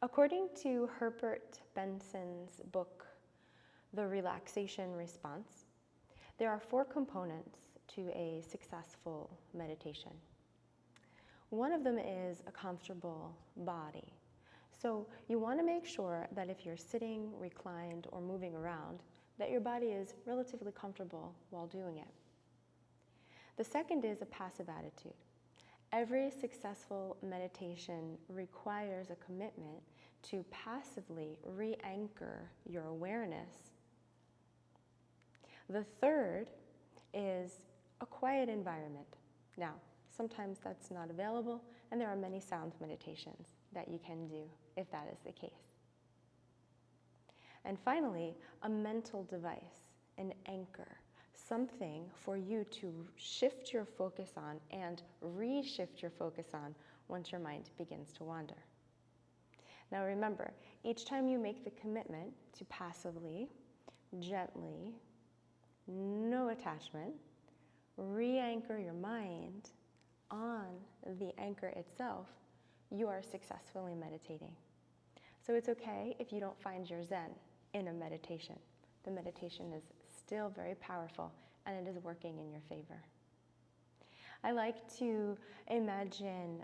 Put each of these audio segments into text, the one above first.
According to Herbert Benson's book, The Relaxation Response, there are 4 components to a successful meditation. One of them is a comfortable body. So you want to make sure that if you're sitting, reclined, or moving around, that your body is relatively comfortable while doing it. The second is a passive attitude. Every successful meditation requires a commitment to passively re-anchor your awareness. The third is a quiet environment. Now, sometimes that's not available, and there are many sound meditations that you can do if that is the case. And finally, a mental device, an anchor, something for you to shift your focus on and reshift your focus on once your mind begins to wander. Now remember, each time you make the commitment to passively, gently, no attachment, re-anchor your mind on the anchor itself, you are successfully meditating. So it's okay if you don't find your Zen in a meditation. The meditation is still very powerful and it is working in your favor. I like to imagine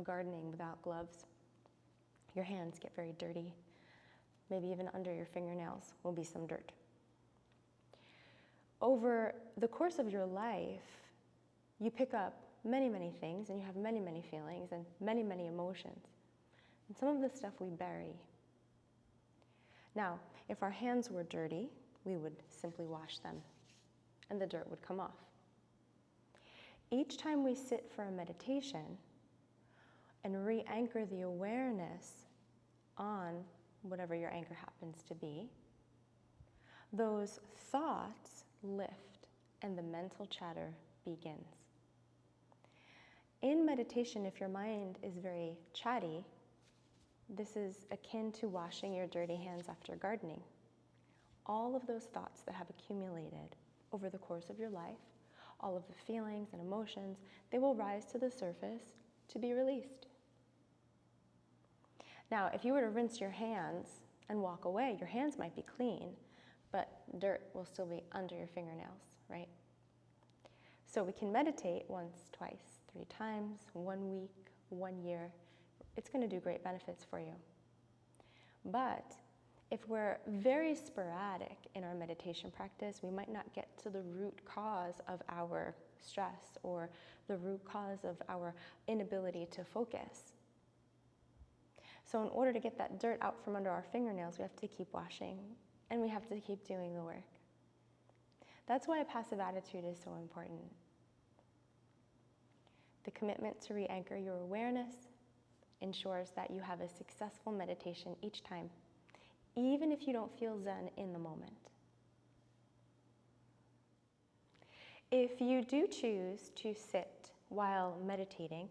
gardening without gloves. Your hands get very dirty. Maybe even under your fingernails will be some dirt. Over the course of your life, you pick up many, many things, and you have many, many feelings and many, many emotions. And some of the stuff we bury. Now, if our hands were dirty, we would simply wash them, and the dirt would come off. Each time we sit for a meditation and re-anchor the awareness on whatever your anchor happens to be, those thoughts lift and the mental chatter begins. In meditation, if your mind is very chatty, this is akin to washing your dirty hands after gardening. All of those thoughts that have accumulated over the course of your life, all of the feelings and emotions, they will rise to the surface to be released. Now, if you were to rinse your hands and walk away, your hands might be clean, but dirt will still be under your fingernails, right? So we can meditate once, twice, 3 times, 1 week, 1 year. It's going to do great benefits for you. But if we're very sporadic in our meditation practice, we might not get to the root cause of our stress or the root cause of our inability to focus. So in order to get that dirt out from under our fingernails, we have to keep washing and we have to keep doing the work. That's why a passive attitude is so important. The commitment to re-anchor your awareness ensures that you have a successful meditation each time, even if you don't feel Zen in the moment. If you do choose to sit while meditating,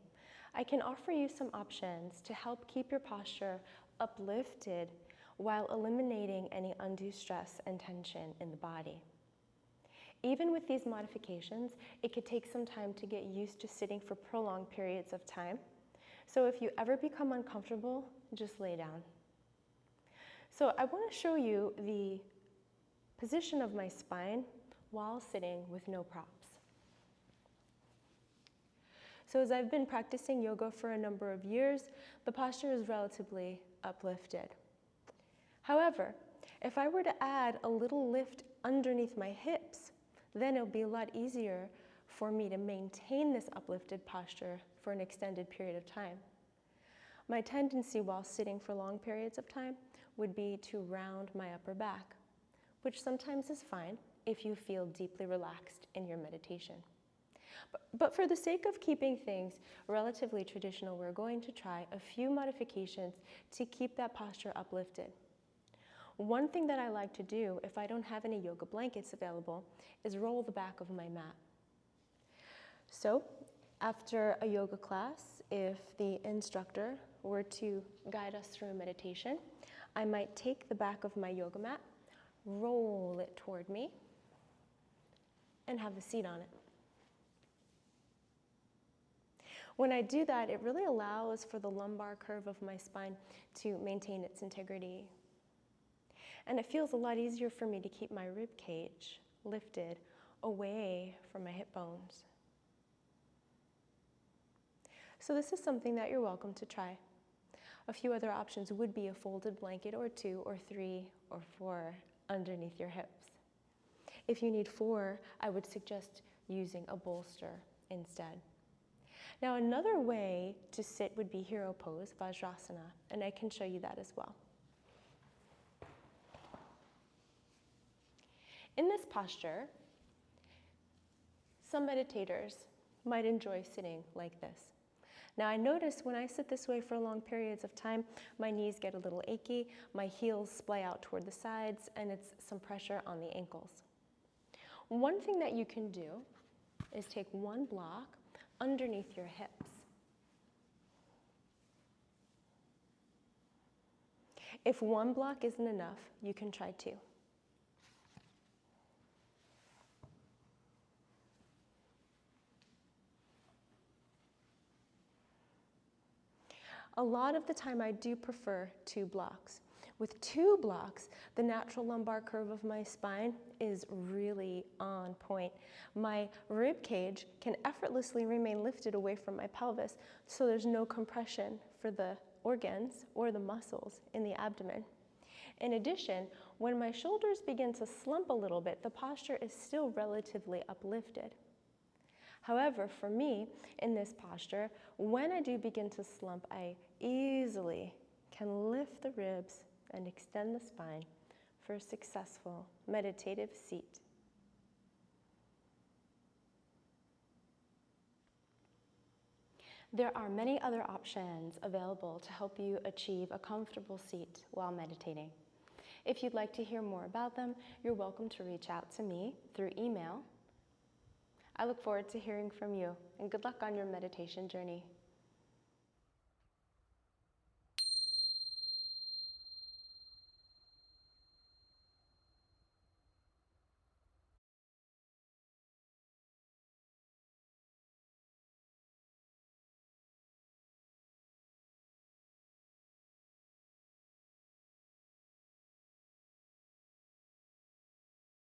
I can offer you some options to help keep your posture uplifted while eliminating any undue stress and tension in the body. Even with these modifications, it could take some time to get used to sitting for prolonged periods of time. So if you ever become uncomfortable, just lay down. So I want to show you the position of my spine while sitting with no props. So as I've been practicing yoga for a number of years, the posture is relatively uplifted. However, if I were to add a little lift underneath my hips, then it'll be a lot easier for me to maintain this uplifted posture for an extended period of time. My tendency while sitting for long periods of time would be to round my upper back, which sometimes is fine if you feel deeply relaxed in your meditation. But for the sake of keeping things relatively traditional, we're going to try a few modifications to keep that posture uplifted. One thing that I like to do if I don't have any yoga blankets available is roll the back of my mat. So after a yoga class, if the instructor were to guide us through a meditation, I might take the back of my yoga mat, roll it toward me, and have a seat on it. When I do that, it really allows for the lumbar curve of my spine to maintain its integrity. And it feels a lot easier for me to keep my rib cage lifted away from my hip bones. So this is something that you're welcome to try. A few other options would be a folded blanket or 2 or 3 or 4 underneath your hips. If you need 4, I would suggest using a bolster instead. Now another way to sit would be hero pose, Vajrasana, and I can show you that as well. In this posture, some meditators might enjoy sitting like this. Now I notice when I sit this way for long periods of time, my knees get a little achy, my heels splay out toward the sides, and it's some pressure on the ankles. One thing that you can do is take one block underneath your hips. If one block isn't enough, you can try 2. A lot of the time I do prefer 2 blocks. With 2 blocks, the natural lumbar curve of my spine is really on point. My rib cage can effortlessly remain lifted away from my pelvis, so there's no compression for the organs or the muscles in the abdomen. In addition, when my shoulders begin to slump a little bit, the posture is still relatively uplifted. However, for me, in this posture, when I do begin to slump, I easily can lift the ribs and extend the spine for a successful meditative seat. There are many other options available to help you achieve a comfortable seat while meditating. If you'd like to hear more about them, you're welcome to reach out to me through email. I look forward to hearing from you, and good luck on your meditation journey.